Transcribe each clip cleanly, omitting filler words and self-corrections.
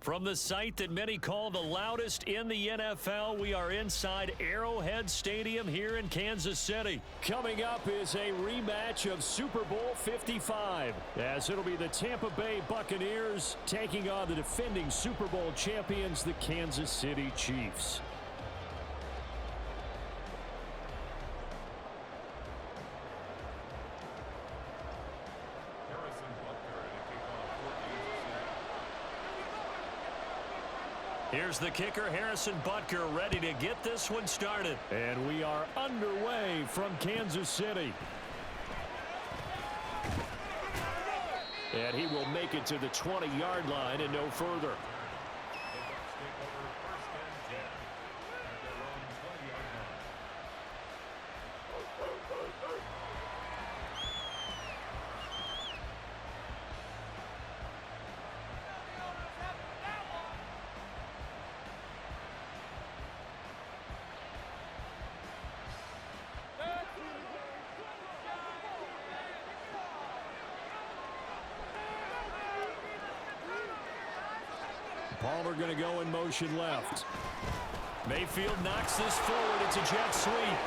From the site that many call the loudest in the NFL, we are inside Arrowhead Stadium here in Kansas City. Coming up is a rematch of Super Bowl 55, as it'll be the Tampa Bay Buccaneers taking on the defending Super Bowl champions, the Kansas City Chiefs. Here's the kicker, Harrison Butker, ready to get this one started. And we are underway from Kansas City. And he will make it to the 20-yard line and no further. Palmer going to go in motion left. Mayfield knocks this forward. It's a jet sweep.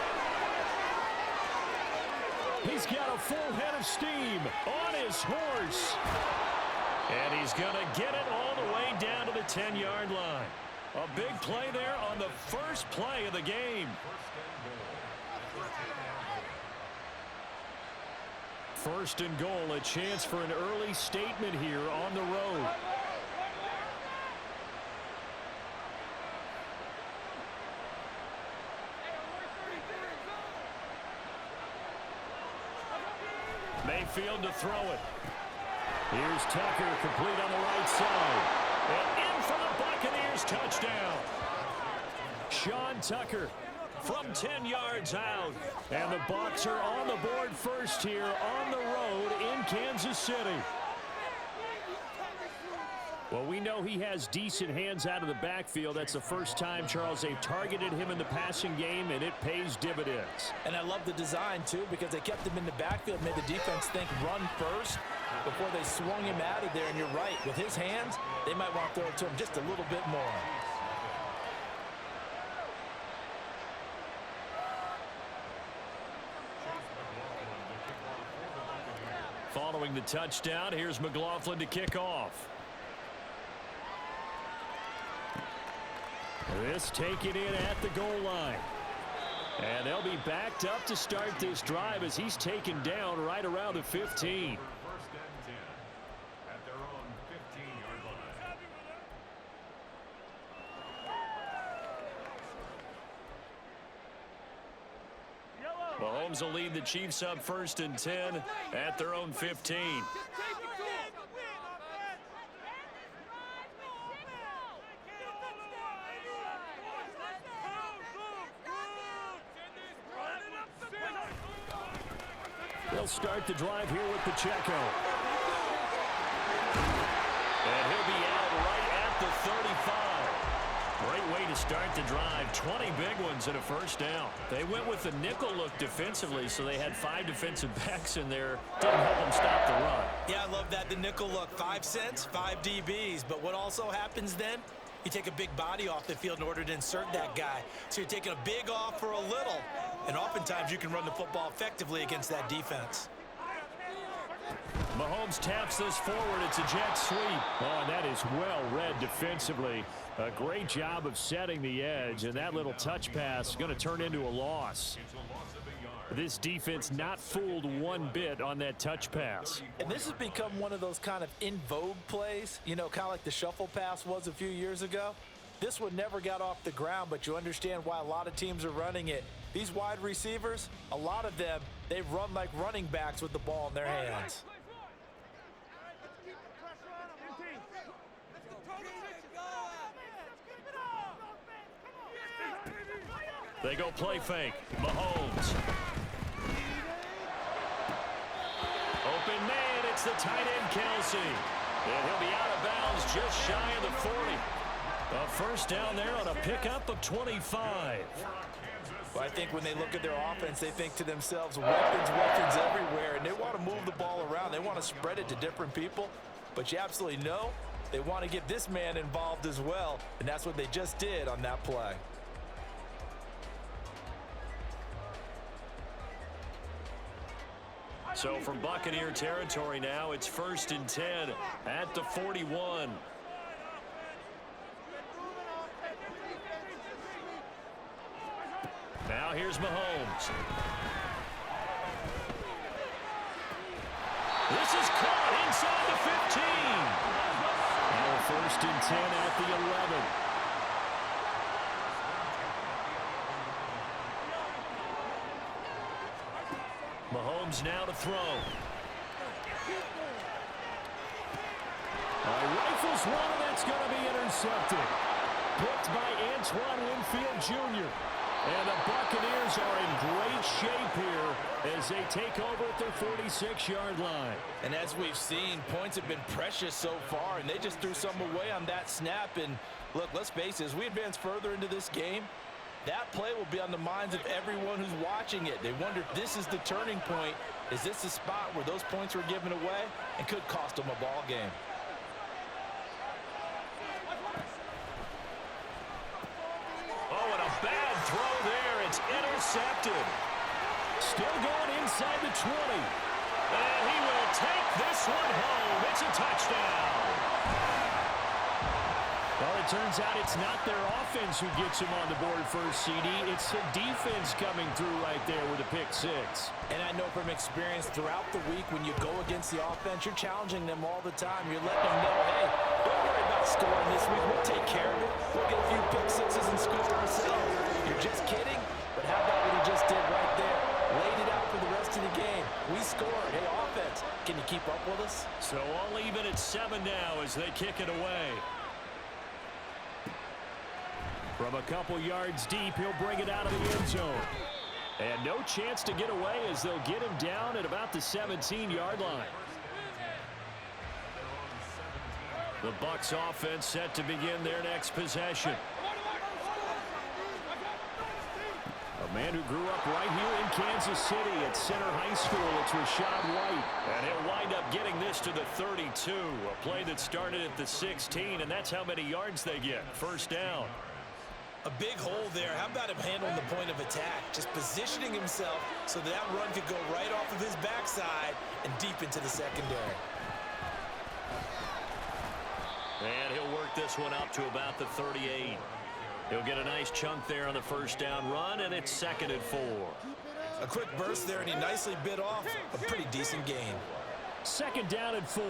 He's got a full head of steam on his horse. And he's going to get it all the way down to the 10-yard line. A big play there on the first play of the game. First and goal, a chance for an early statement here on the road. Mayfield to throw it. Here's Tucker, complete on the right side. And in for the Buccaneers, touchdown. Sean Tucker from 10 yards out. And the Bucs are on the board first here on the road in Kansas City. Well, we know he has decent hands out of the backfield. That's the first time, Charles, they've targeted him in the passing game, and it pays dividends. And I love the design, too, because they kept him in the backfield, made the defense think run first before they swung him out of there. And you're right, with his hands, they might want to throw it to him just a little bit more. Following the touchdown, here's McLaughlin to kick off. This taken in at the goal line. And they'll be backed up to start this drive as he's taken down right around the 15. First and 10 at their own 15-yard line. Mahomes will lead the Chiefs up first and 10 at their own 15. They'll start the drive here with Pacheco. And he'll be out right at the 35. Great way to start the drive. 20 big ones and a first down. They went with the nickel look defensively, so they had 5 defensive backs in there. Didn't help them stop the run. Yeah, I love that. The nickel look. 5 cents, 5 DBs. But what also happens then? You take a big body off the field in order to insert that guy. So you're taking a big off for a little. And oftentimes you can run the football effectively against that defense. Mahomes taps this forward. It's a jet sweep. Oh, and that is well read defensively. A great job of setting the edge. And that little touch pass is going to turn into a loss. This defense not fooled one bit on that touch pass. And this has become one of those kind of in vogue plays, you know, kind of like the shuffle pass was a few years ago. This one never got off the ground, but you understand why a lot of teams are running it. These wide receivers, a lot of them, they run like running backs with the ball in their hands. They go play fake. Mahomes. Open man, it's the tight end Kelsey. And he'll be out of bounds just shy of the 40. A first down there on a pickup of 25. Well, I think when they look at their offense, they think to themselves, weapons everywhere, and they want to move the ball around. They want to spread it to different people. But you absolutely know They want to get this man involved as well, and that's what they just did on that play. So from Buccaneer territory now, it's 1st and 10 at the 41. Now here's Mahomes. This is caught inside the 15. Now 1st and 10 at the 11. Mahomes now to throw. Rifles one, and that's going to be intercepted. Picked by Antoine Winfield Jr. And the Buccaneers are in great shape here as they take over at their 46-yard line. And as we've seen, points have been precious so far, and they just threw some away on that snap. And look, let's face it, as we advance further into this game, that play will be on the minds of everyone who's watching it. They wonder if this is the turning point. Is this the spot where those points were given away and could cost them a ball game? Oh, and a bad throw there. It's intercepted. Still going inside the 20. And he will take this one home. It's a touchdown. Well, it turns out it's not their offense who gets him on the board first, CD. It's the defense coming through right there with a pick six. And I know from experience throughout the week when you go against the offense, you're challenging them all the time. You're letting them know, hey, don't worry about scoring this week. We'll take care of it. We'll get a few pick sixes and score ourselves. You're just kidding? But how about what he just did right there? Laid it out for the rest of the game. We scored. Hey, offense, can you keep up with us? So all even at 7 now as they kick it away. From a couple yards deep, he'll bring it out of the end zone. And no chance to get away as they'll get him down at about the 17-yard line. The Bucs offense set to begin their next possession. A man who grew up right here in Kansas City at Center High School. It's Rashad White. And he'll wind up getting this to the 32. A play that started at the 16, and that's how many yards they get. First down. A big hole there. How about him handling the point of attack? Just positioning himself so that run could go right off of his backside and deep into the secondary. And he'll work this one up to about the 38. He'll get a nice chunk there on the first down run, and it's 2nd and 4. A quick burst there, and he nicely bit off a pretty decent gain. 2nd down and 4.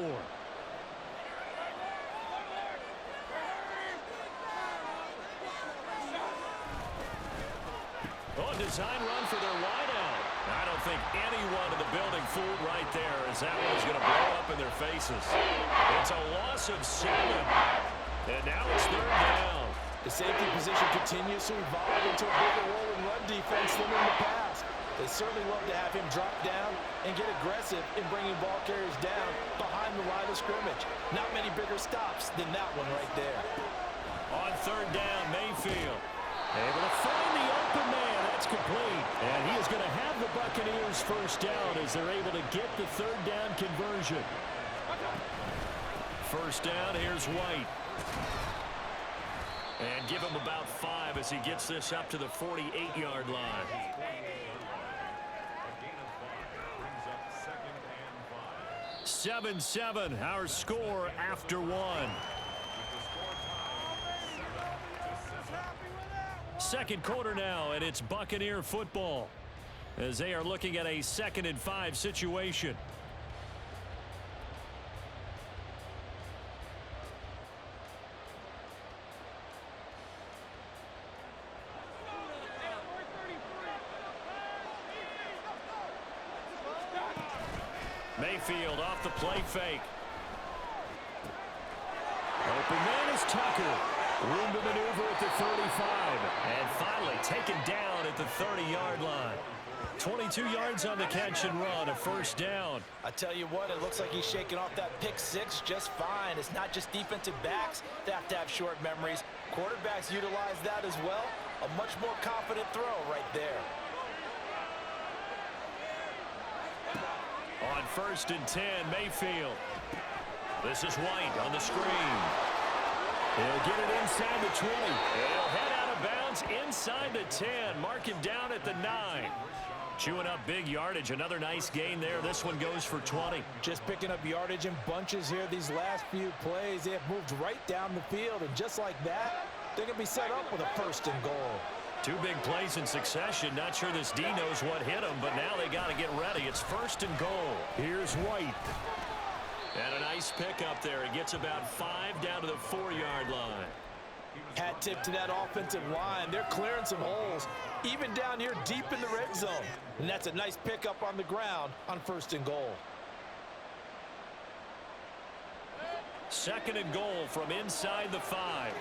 Oh, design run for their wideout. I don't think anyone in the building fooled right there as that one is going to blow up in their faces. It's a loss of 7. And now it's 3rd down. The safety position continues to evolve into a bigger role in run defense than in the past. They certainly love to have him drop down and get aggressive in bringing ball carriers down behind the line of scrimmage. Not many bigger stops than that one right there. On 3rd down, Mayfield able to find the open man. That's complete. And he is going to have the Buccaneers first down as they're able to get the 3rd down conversion. First down, here's White. And give him about 5 as he gets this up to the 48-yard line. 7-7, our score after 1. Second quarter now, and it's Buccaneer football as they are looking at a 2nd and 5 situation. Mayfield off the play fake. Open man is Tucker. Room to maneuver at the 35. And finally taken down at the 30-yard line. 22 yards on the catch and run, a first down. I tell you what, it looks like he's shaking off that pick six just fine. It's not just defensive backs that have to have short memories. Quarterbacks utilize that as well. A much more confident throw right there. On 1st and 10, Mayfield. This is White on the screen. He'll get it inside the 20. He'll head out of bounds inside the 10. Mark him down at the 9. Chewing up big yardage. Another nice gain there. This one goes for 20. Just picking up yardage in bunches here these last few plays. They have moved right down the field, and just like that, they're going to be set up with a 1st and goal. 2 big plays in succession. Not sure this D knows what hit him, but now they got to get ready. It's 1st and goal. Here's White. And a nice pickup there. He gets about 5 down to the 4-yard line. Hat tip to that offensive line. They're clearing some holes, even down here deep in the red zone. And that's a nice pickup on the ground on 1st and goal. 2nd and goal from inside the 5.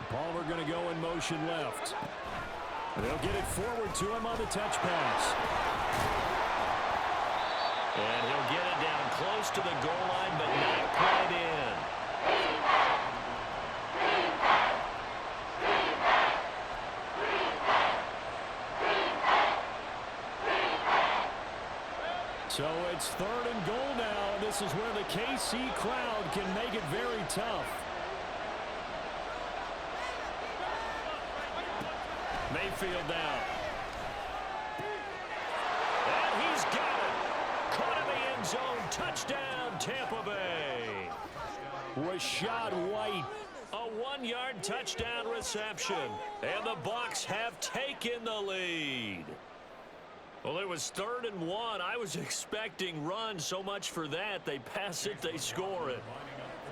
Palmer going to go in motion left. They'll get it forward to him on the touch pass. And he'll get it down close to the goal line, but not quite in. So it's 3rd and goal now, and this is where the KC crowd can make it very tough. Mayfield down. And he's got it. Caught in the end zone. Touchdown, Tampa Bay. Rashad White. A 1-yard touchdown reception. And the Bucs have taken the lead. Well, it was 3rd and 1. I was expecting run. So much for that. They pass it, they score it.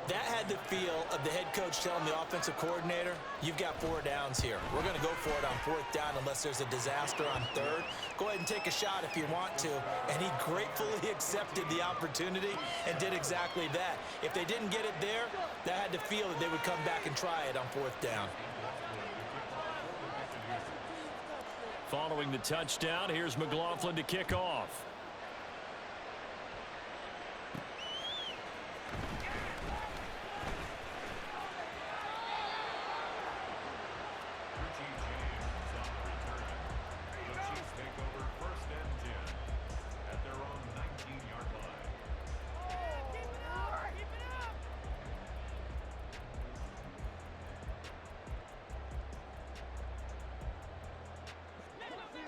That had the feel of the head coach telling the offensive coordinator, you've got 4 downs here. We're going to go for it on 4th down unless there's a disaster on 3rd. Go ahead and take a shot if you want to. And he gratefully accepted the opportunity and did exactly that. If they didn't get it there, that had the feel that they would come back and try it on 4th down. Following the touchdown, here's McLaughlin to kick off.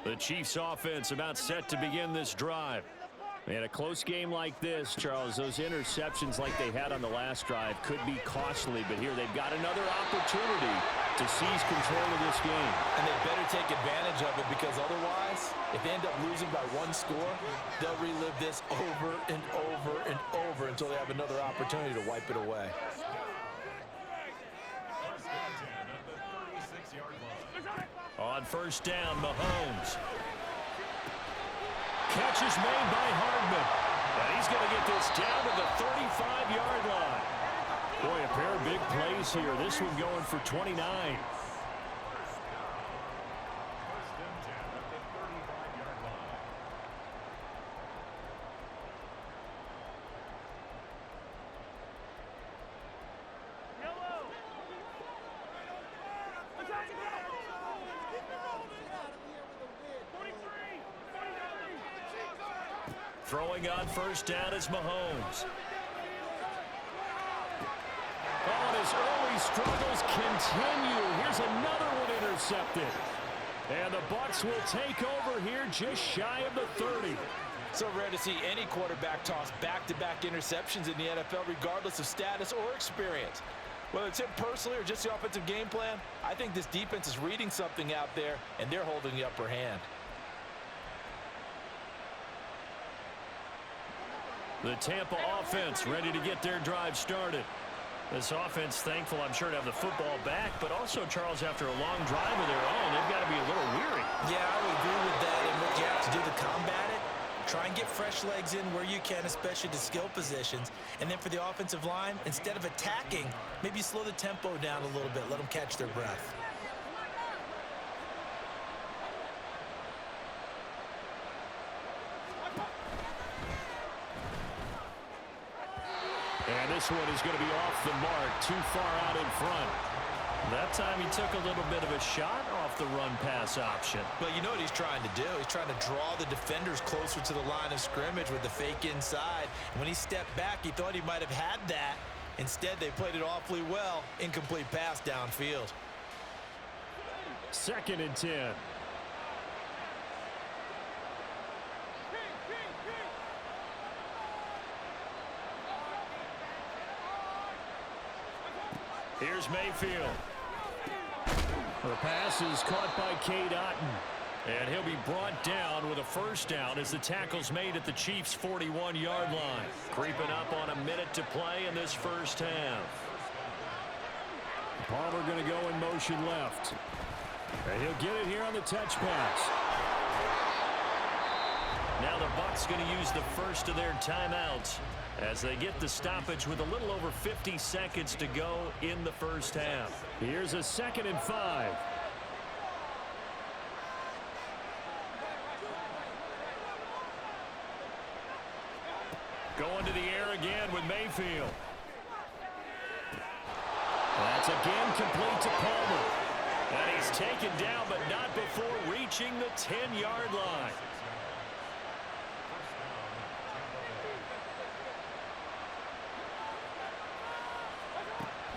The Chiefs offense about set to begin this drive. And a close game like this, Charles, those interceptions like they had on the last drive could be costly, but here they've got another opportunity to seize control of this game. And they better take advantage of it, because otherwise, if they end up losing by 1 score, they'll relive this over and over and over until they have another opportunity to wipe it away. On 1st down, Mahomes. Catch is made by Hardman. And he's going to get this down to the 35-yard line. Boy, a pair of big plays here. This one going for 29. Throwing on 1st down is Mahomes. Oh, and his early struggles continue. Here's another one intercepted. And the Bucs will take over here just shy of the 30. So rare to see any quarterback toss back-to-back interceptions in the NFL, regardless of status or experience. Whether it's him personally or just the offensive game plan, I think this defense is reading something out there, and they're holding the upper hand. The Tampa offense ready to get their drive started. This offense thankful, I'm sure, to have the football back, but also, Charles, after a long drive of their own, they've got to be a little weary. Yeah, I would agree with that. And what you have to do to combat it, try and get fresh legs in where you can, especially the skill positions. And then for the offensive line, instead of attacking, maybe slow the tempo down a little bit. Let them catch their breath. And this one is going to be off the mark, too far out in front. That time he took a little bit of a shot off the run-pass option. But you know what he's trying to do? He's trying to draw the defenders closer to the line of scrimmage with the fake inside. When he stepped back, he thought he might have had that. Instead, they played it awfully well. Incomplete pass downfield. 2nd and 10. Here's Mayfield. The pass is caught by Cade Otton. And he'll be brought down with a first down as the tackle's made at the Chiefs' 41-yard line. Creeping up on a minute to play in this first half. Palmer going to go in motion left. And he'll get it here on the touch pass. Now the Bucs going to use the first of their timeouts as they get the stoppage with a little over 50 seconds to go in the first half. Here's a 2nd and 5. Going to the air again with Mayfield. That's again complete to Palmer. And he's taken down, but not before reaching the 10-yard line.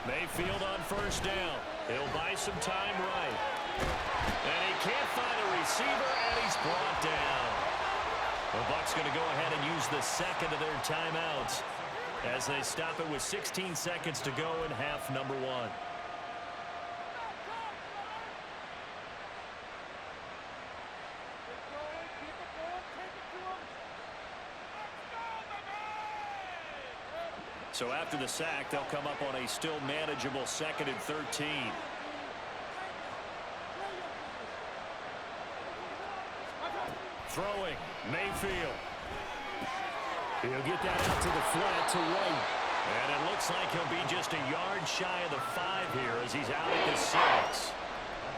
Mayfield on first down. He'll buy some time right. And he can't find a receiver, and he's brought down. The Bucs going to go ahead and use the second of their timeouts as they stop it with 16 seconds to go in half number 1. So after the sack, they'll come up on a still manageable 2nd and 13. Throwing, Mayfield. He'll get that out to the flat to right. And it looks like he'll be just a yard shy of the 5 here as he's out at the 6.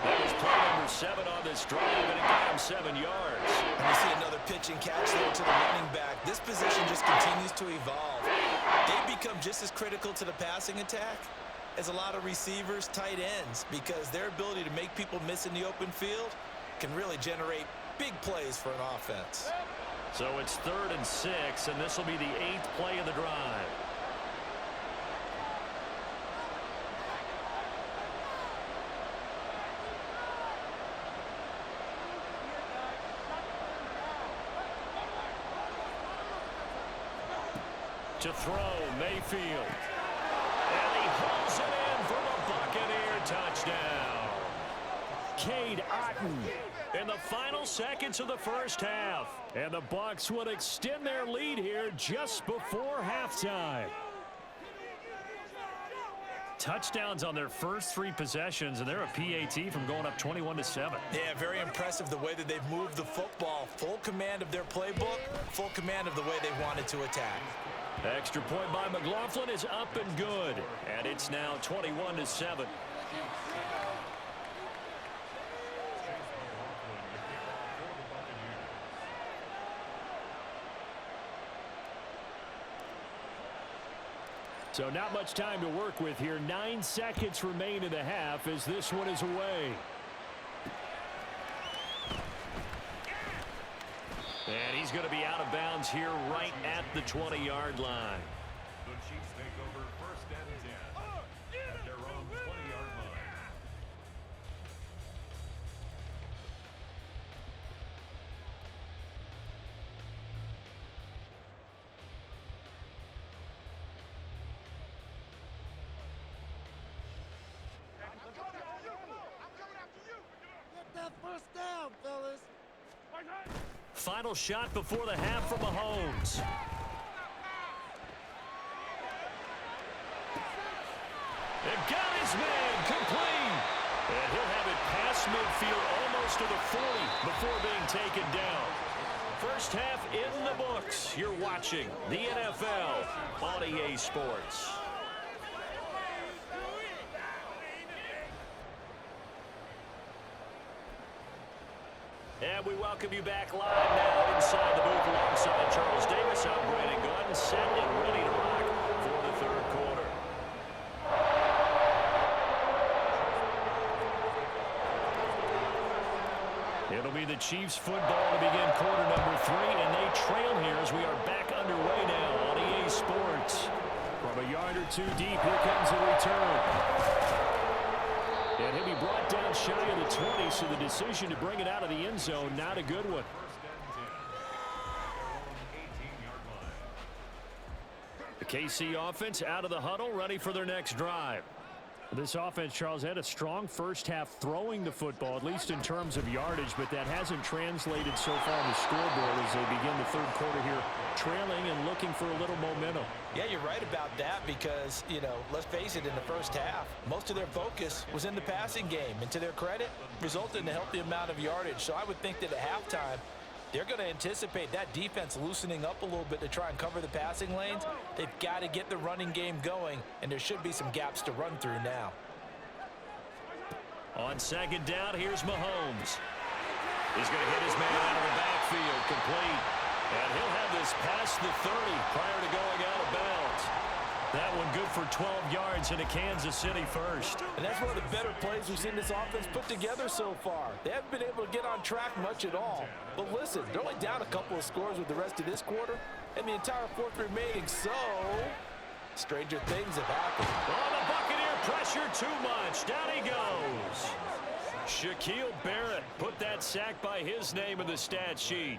That was play number 7 on this drive, and it got him 7 yards. And we see another pitch and catch there to the running back. This position just continues to evolve. They become just as critical to the passing attack as a lot of receivers, tight ends, because their ability to make people miss in the open field can really generate big plays for an offense. So it's 3rd and 6, and this will be the 8th play of the drive. To throw, Mayfield. And he hauls it in for the Buccaneer touchdown. Cade Otton in the final seconds of the first half. And the Bucs would extend their lead here just before halftime. Touchdowns on their first 3 possessions, and they're a PAT from going up 21-7. Yeah, very impressive the way that they've moved the football. Full command of their playbook, full command of the way they wanted to attack. Extra point by McLaughlin is up and good, and it's now 21-7. So not much time to work with here. 9 seconds remain in the half as this one is away. And he's going to be out of bounds here right at the 20-yard line. The Chiefs take over 1st and 10 at their own 20-yard line. Get that first down, fellas. Final shot before the half from Mahomes. And got his man complete. And he'll have it past midfield almost to the 40 before being taken down. First half in the books. You're watching the NFL on EA Sports. And we welcome you back live now inside the booth alongside Charles Davis. I'm Brandon Gordon, set and ready to rock for the third quarter. It'll be the Chiefs football to begin quarter number 3, and they trail here as we are back underway now on EA Sports. From a yard or two deep, here comes the return. And he'll be brought down shy of the 20, so the decision to bring it out of the end zone, not a good one. The KC offense out of the huddle, ready for their next drive. This offense, Charles, had a strong first half throwing the football, at least in terms of yardage, but that hasn't translated so far on the scoreboard as they begin the third quarter here, trailing and looking for a little momentum. Yeah, you're right about that because, let's face it, in the first half, most of their focus was in the passing game. And to their credit, resulted in a healthy amount of yardage. So I would think that at halftime, they're going to anticipate that defense loosening up a little bit to try and cover the passing lanes. They've got to get the running game going, and there should be some gaps to run through now. On second down, here's Mahomes. He's going to hit his man out of the backfield, complete. And he'll have this past the 30 prior to going out of bounds. That one good for 12 yards in a Kansas City first. And that's one of the better plays we've seen this offense put together so far. They haven't been able to get on track much at all. But listen, they're only down a couple of scores with the rest of this quarter and the entire fourth remaining. So, stranger things have happened. Oh, the Buccaneer pressure too much. Down he goes. Shaquille Barrett put that sack by his name in the stat sheet.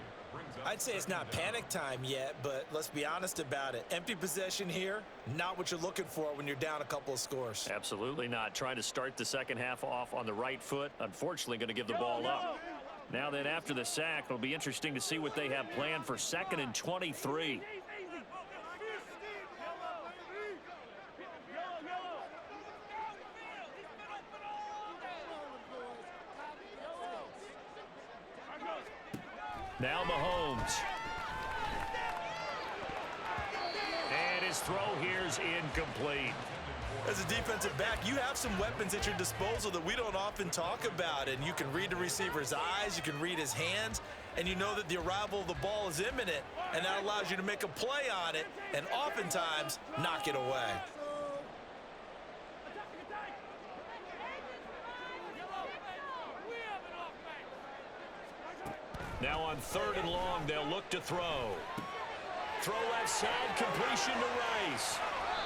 I'd say it's not panic time yet, but let's be honest about it. Empty possession here, not what you're looking for when you're down a couple of scores. Absolutely not. Trying to start the second half off on the right foot. Unfortunately, going to give the ball up. Now then, after the sack, it'll be interesting to see what they have planned for 2nd and 23. Now Mahomes. And his throw here's incomplete. As a defensive back, you have some weapons at your disposal that we don't often talk about. And you can read the receiver's eyes, you can read his hands, and you know that the arrival of the ball is imminent. And that allows you to make a play on it and oftentimes knock it away. Now on 3rd and long, they'll look to throw. Throw left side, completion to Rice.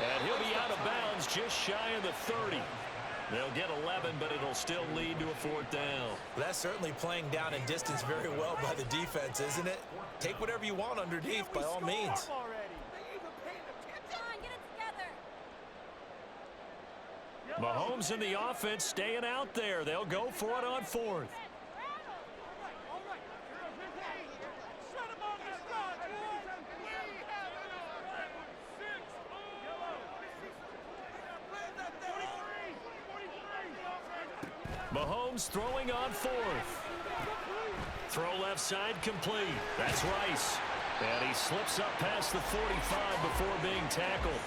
And he'll be out of bounds just shy of the 30. They'll get 11, but it'll still lead to a 4th down. Well, that's certainly playing down in distance very well by the defense, isn't it? Take whatever you want underneath by all means. Mahomes and the offense staying out there. They'll go for it on 4th. Mahomes throwing on 4th. Throw left side complete. That's Rice. And he slips up past the 45 before being tackled.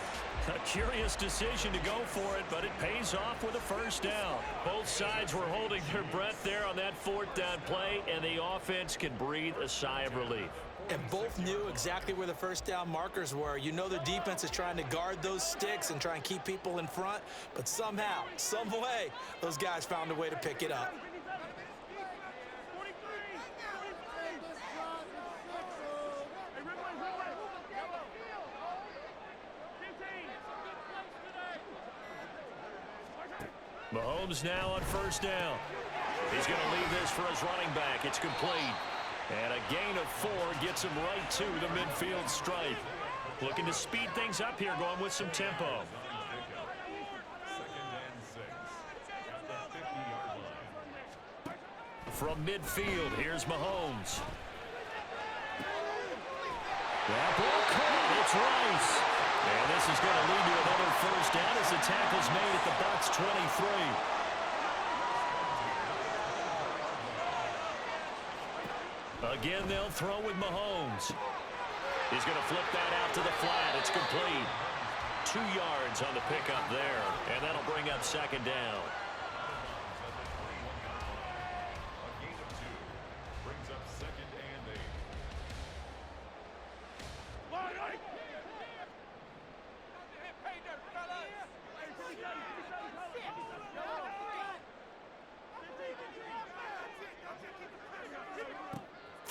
A curious decision to go for it, but it pays off with a 1st down. Both sides were holding their breath there on that 4th down play, and the offense can breathe a sigh of relief. And both knew exactly where the 1st down markers were. You know the defense is trying to guard those sticks and try and keep people in front, but somehow, some way, those guys found a way to pick it up. Mahomes now on 1st down. He's going to leave this for his running back. It's complete. And a gain of 4 gets him right to the midfield stripe. Looking to speed things up here, going with some tempo. 2nd and 6 at the 50-yard line. From midfield, here's Mahomes. That ball caught. It's Rice. And this is going to lead to another 1st down as the tackle's made at the Bucs 23. Again, they'll throw with Mahomes. He's going to flip that out to the flat. It's complete. 2 yards on the pickup there, and that'll bring up 2nd down. A gain of 2 brings up 2nd and 8.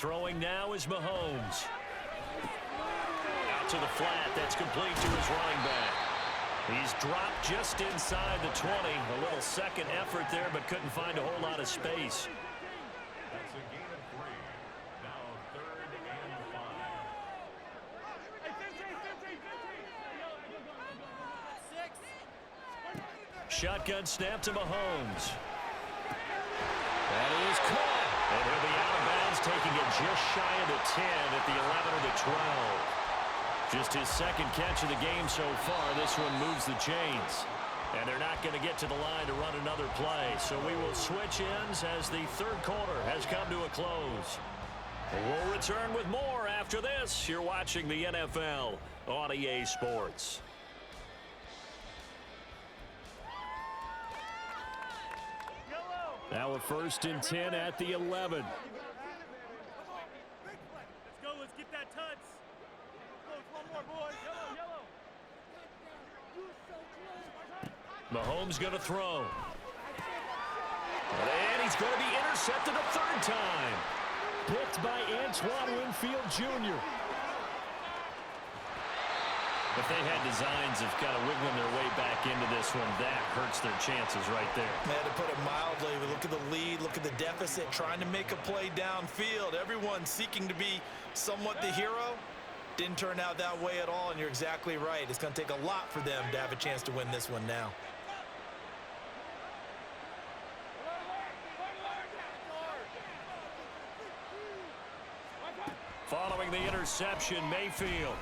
Throwing now is Mahomes. Out to the flat. That's complete to his running back. He's dropped just inside the 20. A little second effort there, but couldn't find a whole lot of space. That's a gain of 3. Now 3rd and 5. Shotgun snap to Mahomes. That is caught. And he'll be out of bounds, taking it just shy of the 10 at the 11 or the 12. Just his second catch of the game so far. This one moves the chains. And they're not going to get to the line to run another play. So we will switch ends as the third quarter has come to a close. We'll return with more after this. You're watching the NFL on EA Sports. Now a 1st and 10 at the 11. Let's go. Let's get that touch. One more, boys. Yellow. Mahomes going to throw. And he's going to be intercepted a 3rd time. Picked by Antoine Winfield Jr. If they had designs of kind of wiggling their way back into this one, that hurts their chances right there. Man, to put it mildly, look at the lead, look at the deficit, trying to make a play downfield. Everyone seeking to be somewhat the hero. Didn't turn out that way at all, and you're exactly right. It's going to take a lot for them to have a chance to win this one now. Following the interception, Mayfield.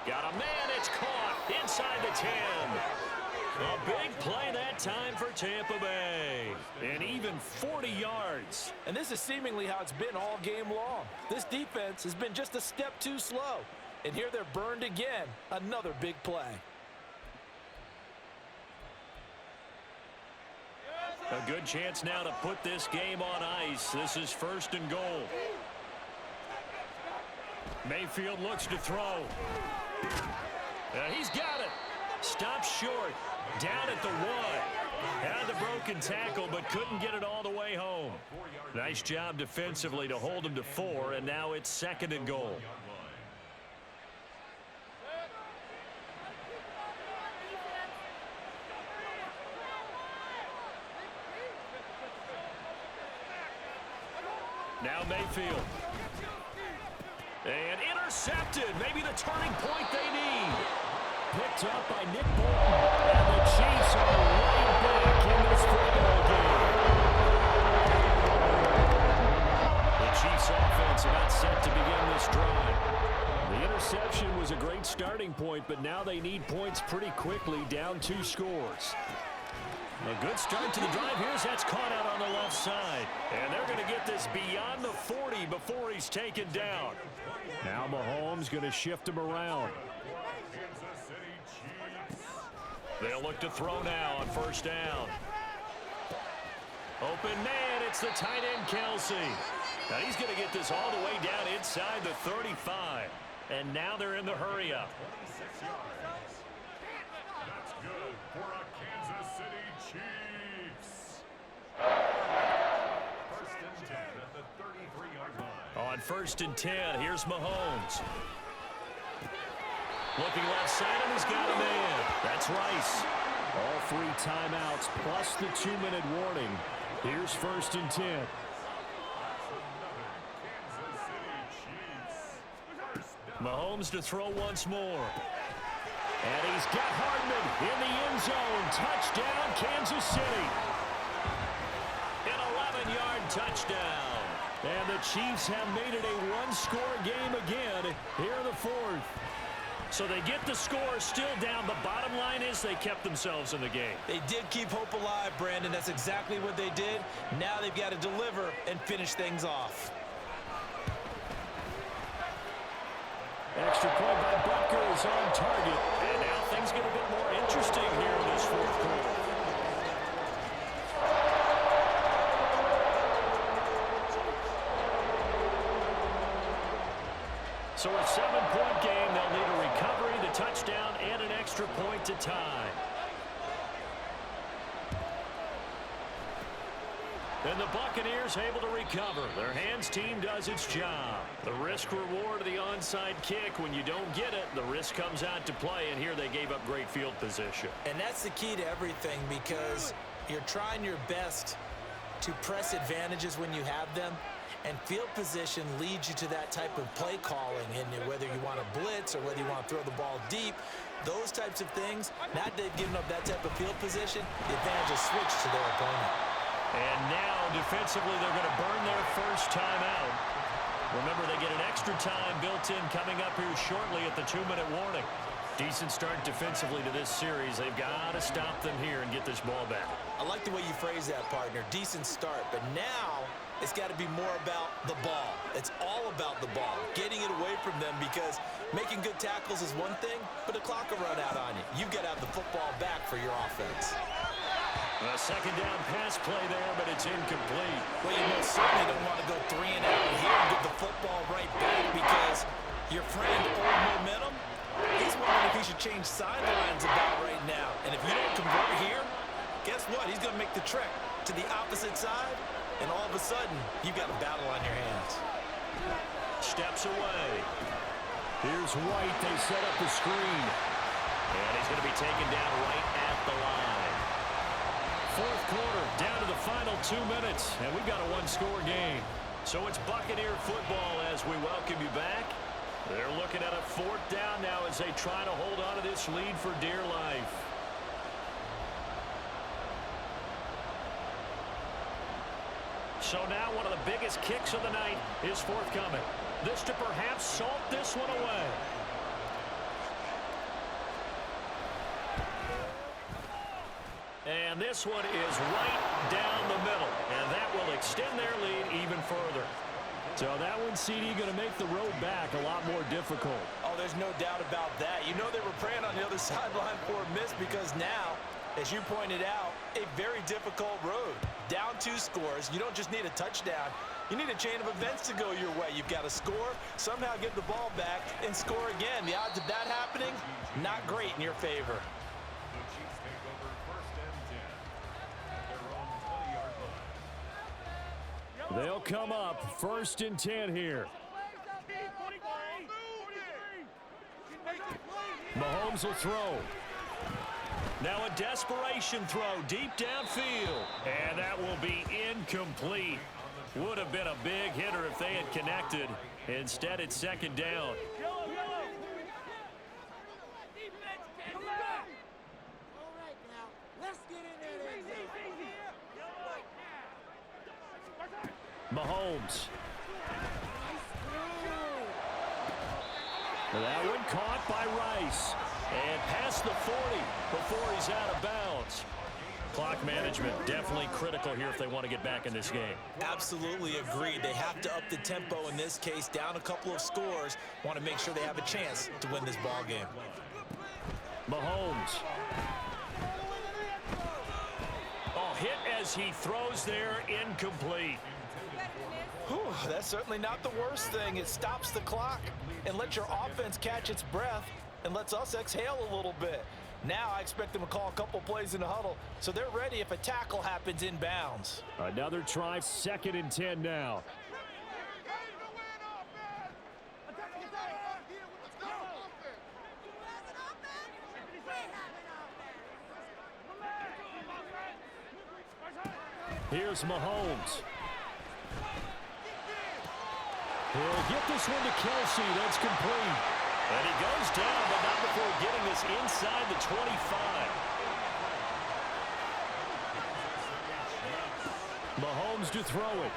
Got a man, it's caught inside the 10. A big play that time for Tampa Bay. And even 40 yards. And this is seemingly how it's been all game long. This defense has been just a step too slow. And here they're burned again. Another big play. A good chance now to put this game on ice. This is 1st and goal. Mayfield looks to throw. He's got it. Stops short. Down at the 1. Had the broken tackle, but couldn't get it all the way home. Nice job defensively to hold him to 4, and now it's 2nd and goal. Now Mayfield. And intercepted. Maybe the turning point they need. Picked up by Nick Bolton. And the Chiefs are right back in this football game. The Chiefs offense about set to begin this drive. The interception was a great starting point, but now they need points pretty quickly, down 2 scores. A good start to the drive here as that's caught out on the left side. And they're going to get this beyond the 40 before he's taken down. Now Mahomes going to shift him around. They'll look to throw now on 1st down. Open man, it's the tight end Kelsey. Now he's going to get this all the way down inside the 35. And now they're in the hurry-up. That's good for a Kansas City Chiefs. 1st and 10 at the 33-yard line. On 1st and 10, here's Mahomes. Looking left side, and he's got a man. That's Rice. All 3 timeouts plus the 2-minute warning. Here's 1st and 10. Mahomes to throw once more. And he's got Hardman in the end zone. Touchdown, Kansas City. An 11-yard touchdown. And the Chiefs have made it a 1-score game again here in the 4th. So they get the score still down. The bottom line is they kept themselves in the game. They did keep hope alive, Brandon. That's exactly what they did. Now they've got to deliver and finish things off. Extra point by Butker is on target. And now things get a bit more interesting here in this 4th quarter. So a 7-point game, they'll need a recovery, the touchdown, and an extra point to tie. And the Buccaneers able to recover. Their hands team does its job. The risk reward of the onside kick. When you don't get it, the risk comes out to play, and here they gave up great field position. And that's the key to everything, because you're trying your best to press advantages when you have them, and field position leads you to that type of play calling, and whether you want to blitz or whether you want to throw the ball deep, those types of things. Now they've given up that type of field position, the advantage is switched to their opponent. And now, defensively, they're going to burn their first time out. Remember, they get an extra time built in coming up here shortly at the 2-minute warning. Decent start defensively to this series. They've got to stop them here and get this ball back. I like the way you phrase that, partner. Decent start. But now it's got to be more about the ball. It's all about the ball, getting it away from them, because making good tackles is one thing, but the clock will run out on you. You've got to have the football back for your offense. A second down pass play there, but it's incomplete. Well, you most certainly don't want to go 3 and out here and get the football right back, because your friend, Old Momentum, he's wondering if he should change sidelines about right now. And if you don't convert here, guess what? He's going to make the trek to the opposite side, and all of a sudden, you've got a battle on your hands. Steps away. Here's White. They set up the screen. And he's going to be taken down right at the line. Fourth quarter, down to the final 2 minutes, and we've got a one-score game. So it's Buccaneer football as we welcome you back. They're looking at a 4th down now as they try to hold on to this lead for dear life. So now one of the biggest kicks of the night is forthcoming. This to perhaps salt this one away. And this one is right down the middle, and that will extend their lead even further. So that one, CD, going to make the road back a lot more difficult. Oh, there's no doubt about that. You know they were praying on the other sideline for a miss, because now, as you pointed out, a very difficult road. Down 2 scores. You don't just need a touchdown. You need a chain of events to go your way. You've got to score, somehow get the ball back, and score again. The odds of that happening, not great in your favor. The Chiefs take over 1st and 10 at their own 20-yard line. They'll come up 1st and 10 here. Mahomes will throw. Now a desperation throw deep downfield. And that will be incomplete. Would have been a big hitter if they had connected. Instead, it's 2nd down. Mahomes. That one caught by Rice. And past the 40 before he's out of bounds. Clock management definitely critical here if they want to get back in this game. Absolutely agreed. They have to up the tempo in this case. Down a couple of scores. Want to make sure they have a chance to win this ball game. Mahomes. Oh, hit as he throws there, incomplete. Whew, that's certainly not the worst thing. It stops the clock and lets your offense catch its breath and lets us exhale a little bit. Now I expect them to call a couple plays in the huddle, so they're ready if a tackle happens inbounds. Another try, 2nd and 10 now. Here's Mahomes. He'll get this one to Kelsey. That's complete. And he goes down, but not before getting this inside the 25. Mahomes to throw it.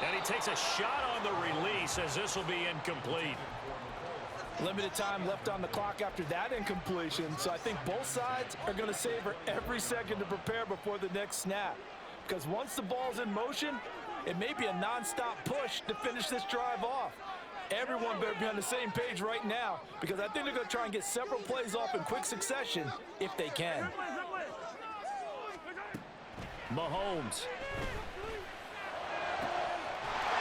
And he takes a shot on the release as this will be incomplete. Limited time left on the clock after that incompletion, so I think both sides are going to savor every second to prepare before the next snap. Because once the ball's in motion, it may be a non-stop push to finish this drive off. Everyone better be on the same page right now, because I think they're going to try and get several plays off in quick succession if they can. Mahomes.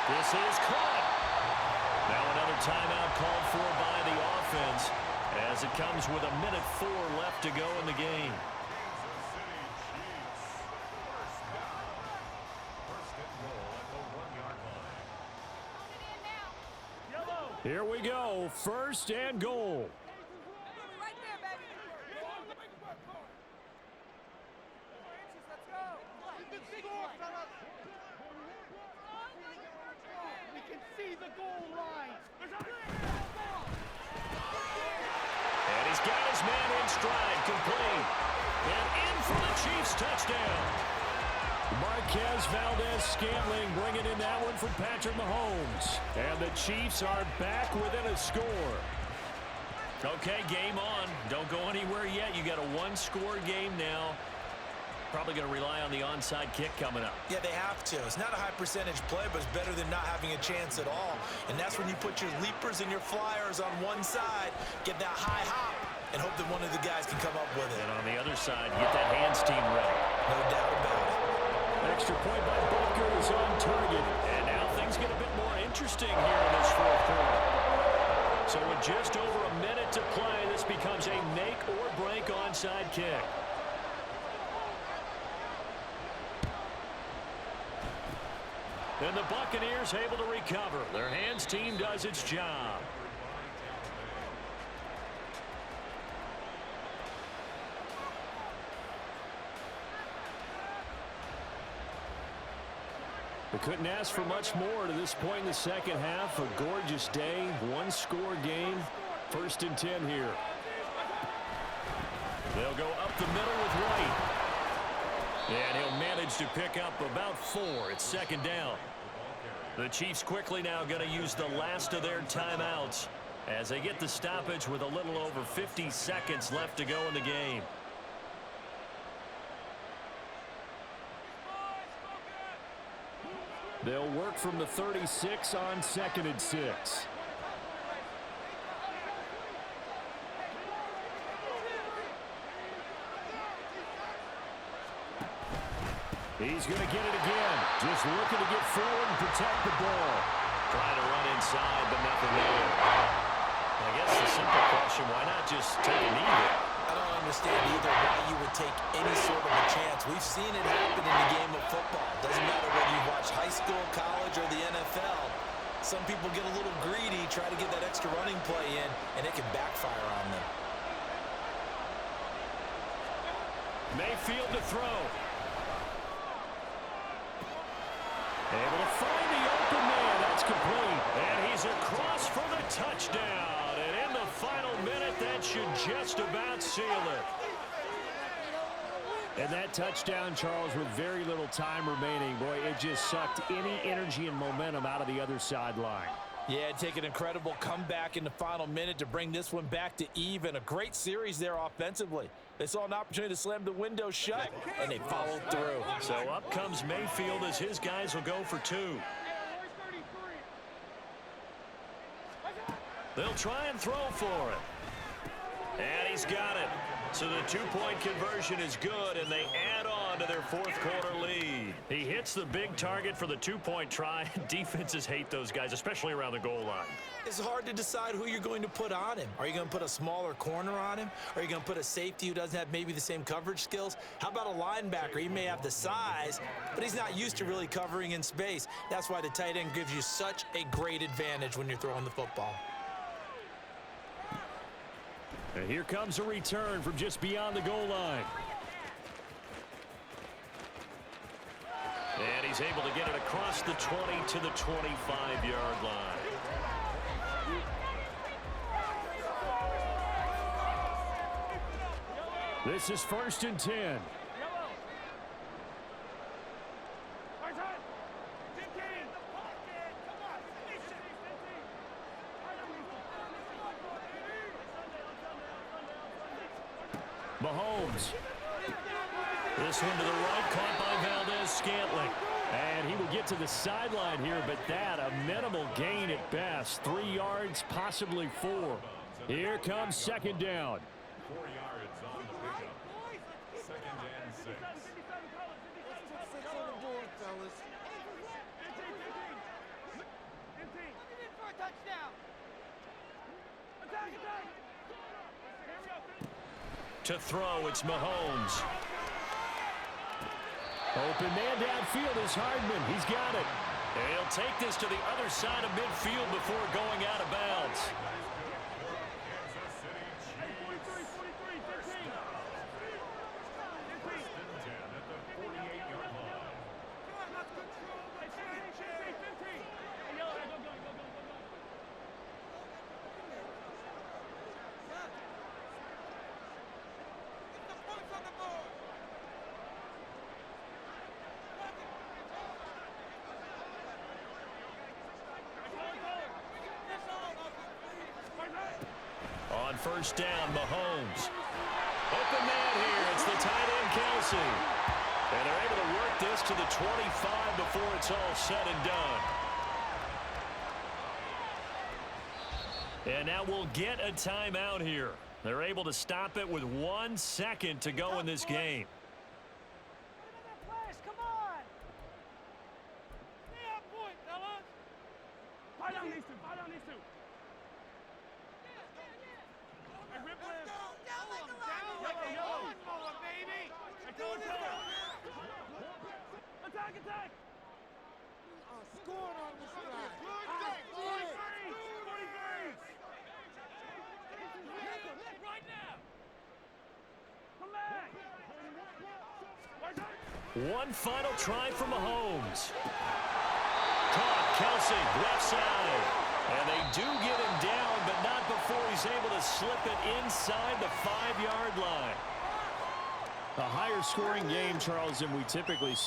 This is caught. Now another timeout called for by the offense as it comes with 1:04 left to go in the game. Here we go, 1st and goal. Right there, baby. We can see the goal line. And he's got his man in stride, complete. And in for the Chiefs touchdown. Marquez Valdez-Scantling bringing in that one for Patrick Mahomes. And the Chiefs are back within a score. Okay, game on. Don't go anywhere yet. You got a one-score game now. Probably going to rely on the onside kick coming up. Yeah, they have to. It's not a high percentage play, but it's better than not having a chance at all. And that's when you put your leapers and your flyers on one side, get that high hop, and hope that one of the guys can come up with it. And on the other side, get that hands team ready. No doubt about it. Extra point by Booker is on target. And now things get a bit more interesting here in this 4th quarter. So with just over a minute to play, this becomes a make-or-break onside kick. And the Buccaneers able to recover. Their hands team does its job. We couldn't ask for much more to this point in the second half. A gorgeous day, one-score game. 1st and 10 here. They'll go up the middle with White. And he'll manage to pick up about 4. It's 2nd down. The Chiefs quickly now going to use the last of their timeouts as they get the stoppage with a little over 50 seconds left to go in the game. They'll work from the 36 on 2nd and 6. He's going to get it again. Just looking to get forward and protect the ball. Trying to run inside, but nothing there. I guess the simple question, why not just take a knee there? I don't understand either why you would take any sort of a chance. We've seen it happen in the game of football. Doesn't matter whether you watch high school, college, or the NFL. Some people get a little greedy, try to get that extra running play in, and it can backfire on them. Mayfield to throw. Able to find the open man. That's complete. And he's across for the touchdown. And in the final minute, that should just about seal it. And that touchdown, Charles, with very little time remaining. Boy, it just sucked any energy and momentum out of the other sideline. Yeah, take an incredible comeback in the final minute to bring this one back to even. A great series there offensively. They saw an opportunity to slam the window shut, and they followed through. So up comes Mayfield as his guys will go for 2. They'll try and throw for it. And he's got it. So the 2-point conversion is good, and they add on to their 4th quarter lead. He hits the big target for the 2-point try. Defenses hate those guys, especially around the goal line. It's hard to decide who you're going to put on him. Are you going to put a smaller corner on him? Are you going to put a safety who doesn't have maybe the same coverage skills? How about a linebacker? He may have the size, but he's not used to really covering in space. That's why the tight end gives you such a great advantage when you're throwing the football. And here comes a return from just beyond the goal line. And he's able to get it across the 20 to the 25-yard line. This is 1st and 10. Mahomes. This one to the right, caught by Valdez-Scantling. And he will get to the sideline here, but that a minimal gain at best. 3 yards, possibly 4. Here comes 2nd down. 4 yards on the pickup. 2nd and 6. To throw, it's Mahomes. Open man downfield is Hardman. He's got it. And he'll take this to the other side of midfield before going out of bounds. Hey, 43, 43, 15. 15. At the 48-yard line. Hey, 15. Hey, yo, hey, go. On first down, Mahomes. Open man here. It's the tight end, Kelsey. And they're able to work this to the 25 before it's all said and done. And now we'll get a timeout here. They're able to stop it with 1 second to go in this game. Come on. Fight on these two. Hey, rip him. Yellow. Hey, color. Attack. Scoring on this drive. 43. Right now. Come back. One final try from Mahomes. Caught Kelsey, left side. And they do get him down, but not before he's able to slip it inside the 5-yard line. A higher scoring game, Charles, than we typically see.